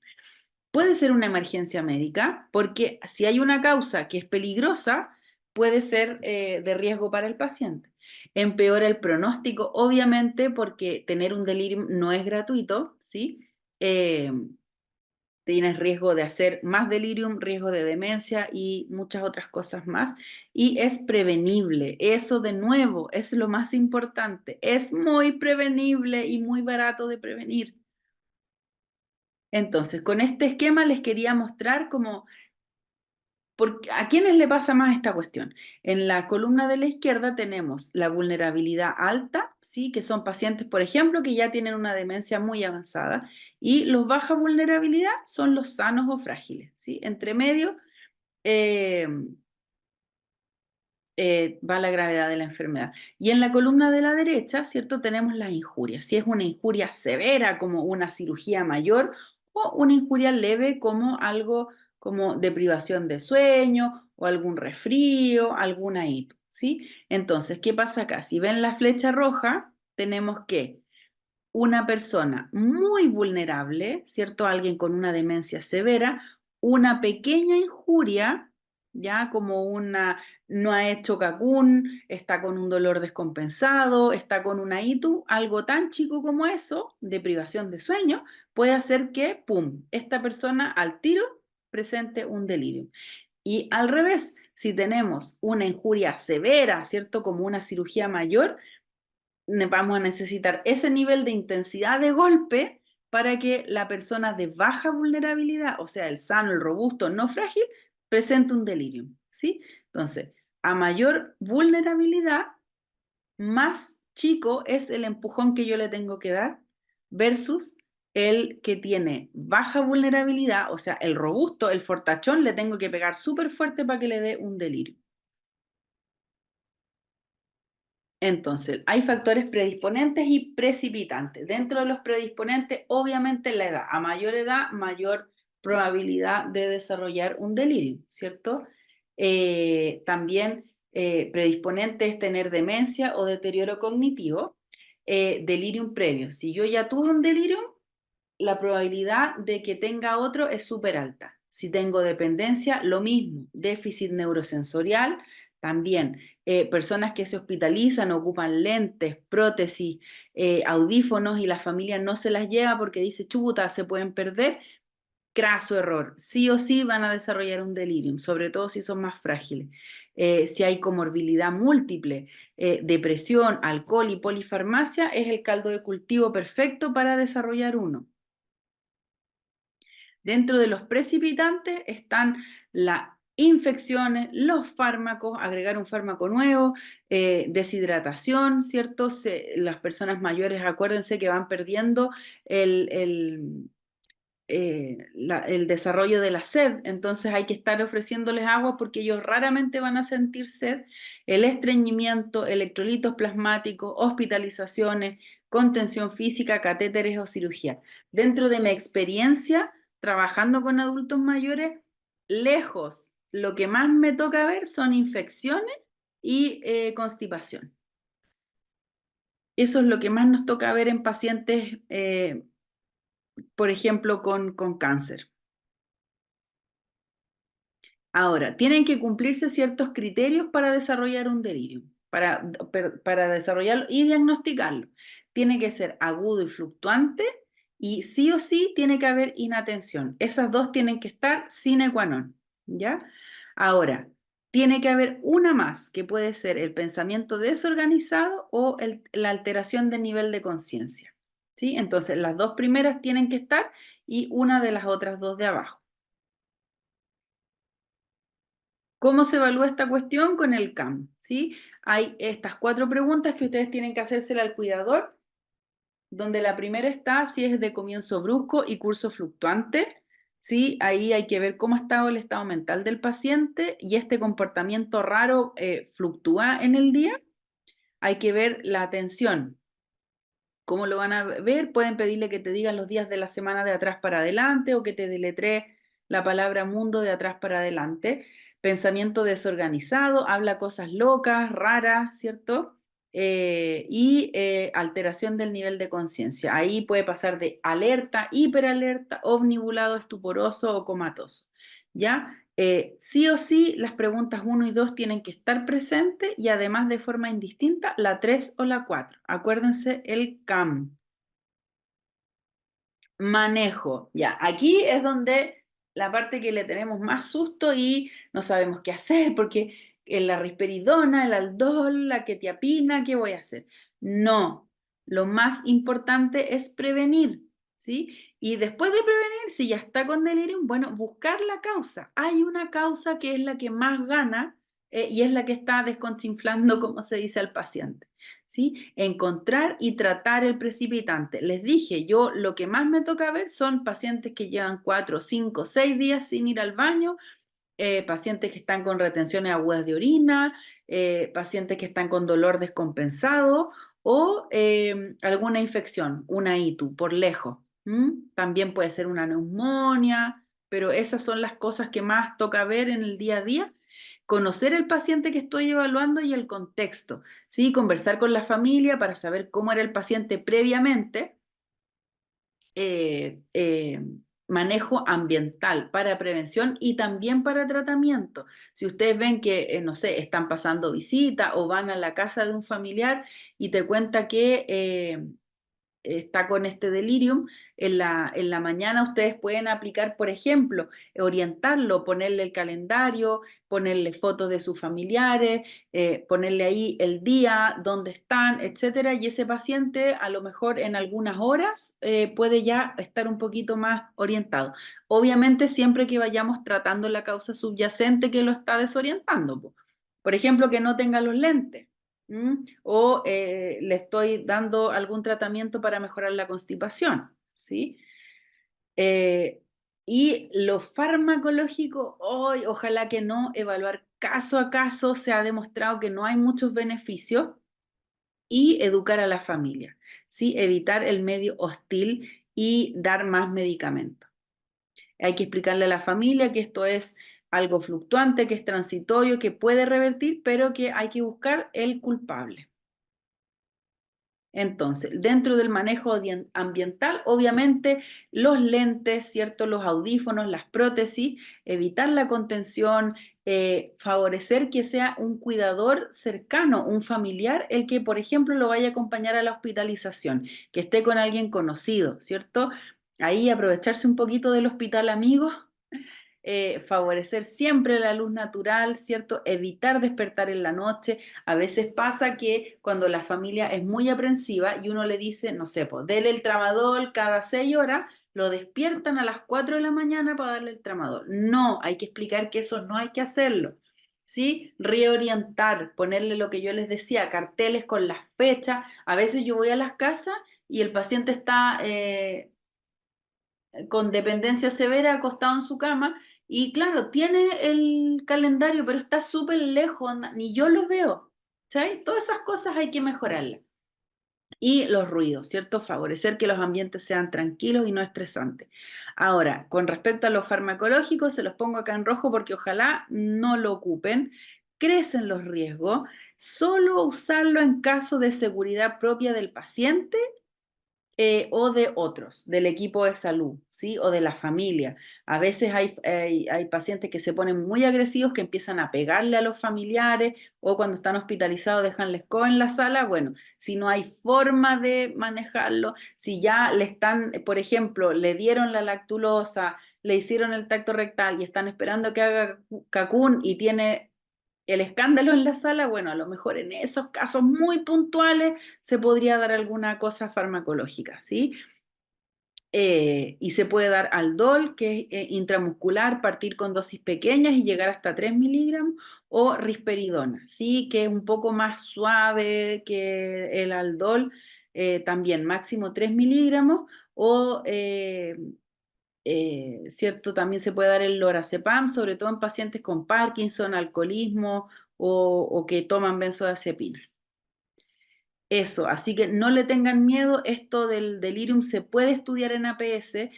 Puede ser una emergencia médica, porque si hay una causa que es peligrosa, puede ser de riesgo para el paciente. Empeora el pronóstico, obviamente, porque tener un delirium no es gratuito, ¿sí? Eh, Tienes riesgo de hacer más delirium, riesgo de demencia y muchas otras cosas más. Y es prevenible. Eso de nuevo es lo más importante. Es muy prevenible y muy barato de prevenir. Entonces, con este esquema les quería mostrar cómo ¿a quiénes le pasa más esta cuestión? En la columna de la izquierda tenemos la vulnerabilidad alta, ¿sí? Que son pacientes, por ejemplo, que ya tienen una demencia muy avanzada, y los baja vulnerabilidad son los sanos o frágiles, ¿sí? Entre medio eh, va la gravedad de la enfermedad. Y en la columna de la derecha, ¿cierto? Tenemos las injurias. Si es una injuria severa como una cirugía mayor o una injuria leve como algo como deprivación de sueño o algún resfrío, alguna ito, ¿sí? Entonces, ¿qué pasa acá? Si ven la flecha roja, tenemos que una persona muy vulnerable, ¿cierto? Alguien con una demencia severa, una pequeña injuria, ya como una, no ha hecho cacún, está con un dolor descompensado, está con una ITU, algo tan chico como eso, de privación de sueño, puede hacer que, ¡pum!, esta persona al tiro presente un delirio. Y al revés, si tenemos una injuria severa, ¿cierto? Como una cirugía mayor, vamos a necesitar ese nivel de intensidad de golpe para que la persona de baja vulnerabilidad, o sea, el sano, el robusto, no frágil, presente un delirio, ¿sí? Entonces, a mayor vulnerabilidad, más chico es el empujón que yo le tengo que dar versus el que tiene baja vulnerabilidad, o sea, el robusto, el fortachón, le tengo que pegar súper fuerte para que le dé un delirio. Entonces, hay factores predisponentes y precipitantes. Dentro de los predisponentes, obviamente la edad. A mayor edad, mayor probabilidad de desarrollar un delirio, ¿cierto? También predisponente es tener demencia o deterioro cognitivo. Delirium previo. Si yo ya tuve un delirium, la probabilidad de que tenga otro es súper alta. Si tengo dependencia, lo mismo. Déficit neurosensorial, también. Personas que se hospitalizan, ocupan lentes, prótesis, audífonos y la familia no se las lleva porque dice, chuta, se pueden perder. Craso error. Sí o sí van a desarrollar un delirium, sobre todo si son más frágiles. Si hay comorbilidad múltiple, depresión, alcohol y polifarmacia, es el caldo de cultivo perfecto para desarrollar uno. Dentro de los precipitantes están las infecciones, los fármacos, agregar un fármaco nuevo, deshidratación, ¿cierto? Las personas mayores, acuérdense que van perdiendo el desarrollo de la sed, entonces hay que estar ofreciéndoles agua porque ellos raramente van a sentir sed, el estreñimiento, electrolitos plasmáticos, hospitalizaciones, contención física, catéteres o cirugía. Dentro de mi experiencia trabajando con adultos mayores, lejos, lo que más me toca ver son infecciones y constipación. Eso es lo que más nos toca ver en pacientes, por ejemplo, con cáncer. Ahora, tienen que cumplirse ciertos criterios para desarrollar un delirio, para desarrollarlo y diagnosticarlo. Tiene que ser agudo y fluctuante y sí o sí tiene que haber inatención. Esas dos tienen que estar sine qua non, ¿ya? Ahora, tiene que haber una más, que puede ser el pensamiento desorganizado o la alteración del nivel de conciencia, ¿sí? Entonces, las dos primeras tienen que estar y una de las otras dos de abajo. ¿Cómo se evalúa esta cuestión? Con el CAM, ¿sí? Hay estas 4 preguntas que ustedes tienen que hacérsela al cuidador, donde la primera está si es de comienzo brusco y curso fluctuante, ¿sí? Ahí hay que ver cómo ha estado el estado mental del paciente y este comportamiento raro fluctúa en el día. Hay que ver la atención. ¿Cómo lo van a ver? Pueden pedirle que te digan los días de la semana de atrás para adelante o que te deletree la palabra mundo de atrás para adelante. Pensamiento desorganizado, habla cosas locas, raras, ¿cierto? Alteración del nivel de conciencia. Ahí puede pasar de alerta, hiperalerta, omnibulado, estuporoso o comatoso. ¿Ya? Sí o sí, las preguntas 1 y 2 tienen que estar presentes y además de forma indistinta la 3 o la 4. Acuérdense el CAM. Manejo. Ya, aquí es donde la parte que le tenemos más susto y no sabemos qué hacer porque la risperidona, el aldol, la quetiapina, ¿qué voy a hacer? No, lo más importante es prevenir, ¿sí? Y después de prevenir, si ya está con delirium, bueno, buscar la causa. Hay una causa que es la que más gana y es la que está desconchinflando, como se dice al paciente. ¿Sí? Encontrar y tratar el precipitante. Les dije, yo lo que más me toca ver son pacientes que llevan 4, 5, 6 días sin ir al baño, pacientes que están con retenciones agudas de orina, pacientes que están con dolor descompensado o alguna infección, una ITU, por lejos. También puede ser una neumonía, pero esas son las cosas que más toca ver en el día a día. Conocer el paciente que estoy evaluando y el contexto, ¿sí? Conversar con la familia para saber cómo era el paciente previamente, eh, eh, manejo ambiental para prevención y también para tratamiento. Si ustedes ven que, no sé, están pasando visita o van a la casa de un familiar y te cuenta que está con este delirium, en la mañana ustedes pueden aplicar, por ejemplo, orientarlo, ponerle el calendario, ponerle fotos de sus familiares, ponerle ahí el día, dónde están, etcétera, y ese paciente a lo mejor en algunas horas puede ya estar un poquito más orientado. Obviamente siempre que vayamos tratando la causa subyacente que lo está desorientando. Por ejemplo, que no tenga los lentes. O le estoy dando algún tratamiento para mejorar la constipación, ¿sí? Eh, y lo farmacológico, hoy ojalá que no, evaluar caso a caso, se ha demostrado que no hay muchos beneficios y educar a la familia, ¿sí? Evitar el medio hostil y dar más medicamentos. Hay que explicarle a la familia que esto es algo fluctuante, que es transitorio, que puede revertir, pero que hay que buscar el culpable. Entonces, dentro del manejo ambiental, obviamente los lentes, ¿cierto? Los audífonos, las prótesis, evitar la contención, favorecer que sea un cuidador cercano, un familiar, el que, por ejemplo, lo vaya a acompañar a la hospitalización, que esté con alguien conocido, ¿cierto? Ahí aprovecharse un poquito del hospital amigo, favorecer siempre la luz natural, ¿cierto? Evitar despertar en la noche. A veces pasa que cuando la familia es muy aprensiva y uno le dice, no sé, pues dele el tramadol cada 6 horas, lo despiertan a las 4 de la mañana para darle el tramadol. No, hay que explicar que eso no hay que hacerlo. ¿Sí? Reorientar, ponerle lo que yo les decía, carteles con las fechas. A veces yo voy a las casas y el paciente está con dependencia severa acostado en su cama y claro, tiene el calendario, pero está súper lejos, ni yo lo veo. ¿Sabes? Todas esas cosas hay que mejorarlas. Y los ruidos, ¿cierto? Favorecer que los ambientes sean tranquilos y no estresantes. Ahora, con respecto a los farmacológicos, se los pongo acá en rojo porque ojalá no lo ocupen. Crecen los riesgos. Solo usarlo en caso de seguridad propia del paciente o de otros, del equipo de salud, ¿sí? O de la familia. A veces hay pacientes que se ponen muy agresivos, que empiezan a pegarle a los familiares o cuando están hospitalizados dejan la escoba en la sala. Bueno, si no hay forma de manejarlo, si ya le están, por ejemplo, le dieron la lactulosa, le hicieron el tacto rectal y están esperando que haga cacún y tiene el escándalo en la sala, bueno, a lo mejor en esos casos muy puntuales se podría dar alguna cosa farmacológica, ¿sí? Y se puede dar Aldol, que es intramuscular, partir con dosis pequeñas y llegar hasta 3 miligramos, o risperidona, ¿sí? Que es un poco más suave que el Aldol, también máximo 3 miligramos, o ¿cierto? También se puede dar el lorazepam, sobre todo en pacientes con Parkinson, alcoholismo o que toman benzodiazepina. Eso, así que no le tengan miedo, esto del delirium se puede estudiar en APS,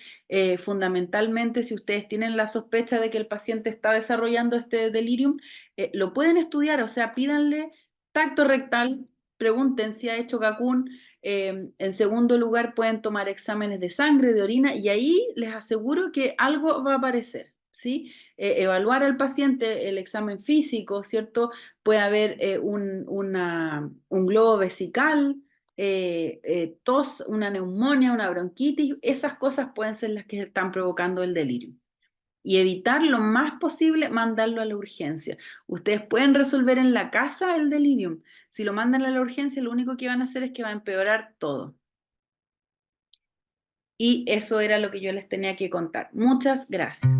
fundamentalmente si ustedes tienen la sospecha de que el paciente está desarrollando este delirium, lo pueden estudiar, o sea, pídanle tacto rectal, pregunten si ha hecho cacún, en segundo lugar pueden tomar exámenes de sangre, de orina, y ahí les aseguro que algo va a aparecer, ¿sí? Evaluar al paciente, el examen físico, ¿cierto? Puede haber un globo vesical, tos, una neumonía, una bronquitis, esas cosas pueden ser las que están provocando el delirio. Y evitar lo más posible mandarlo a la urgencia. Ustedes pueden resolver en la casa el delirium. Si lo mandan a la urgencia, lo único que van a hacer es que va a empeorar todo. Y eso era lo que yo les tenía que contar. Muchas gracias.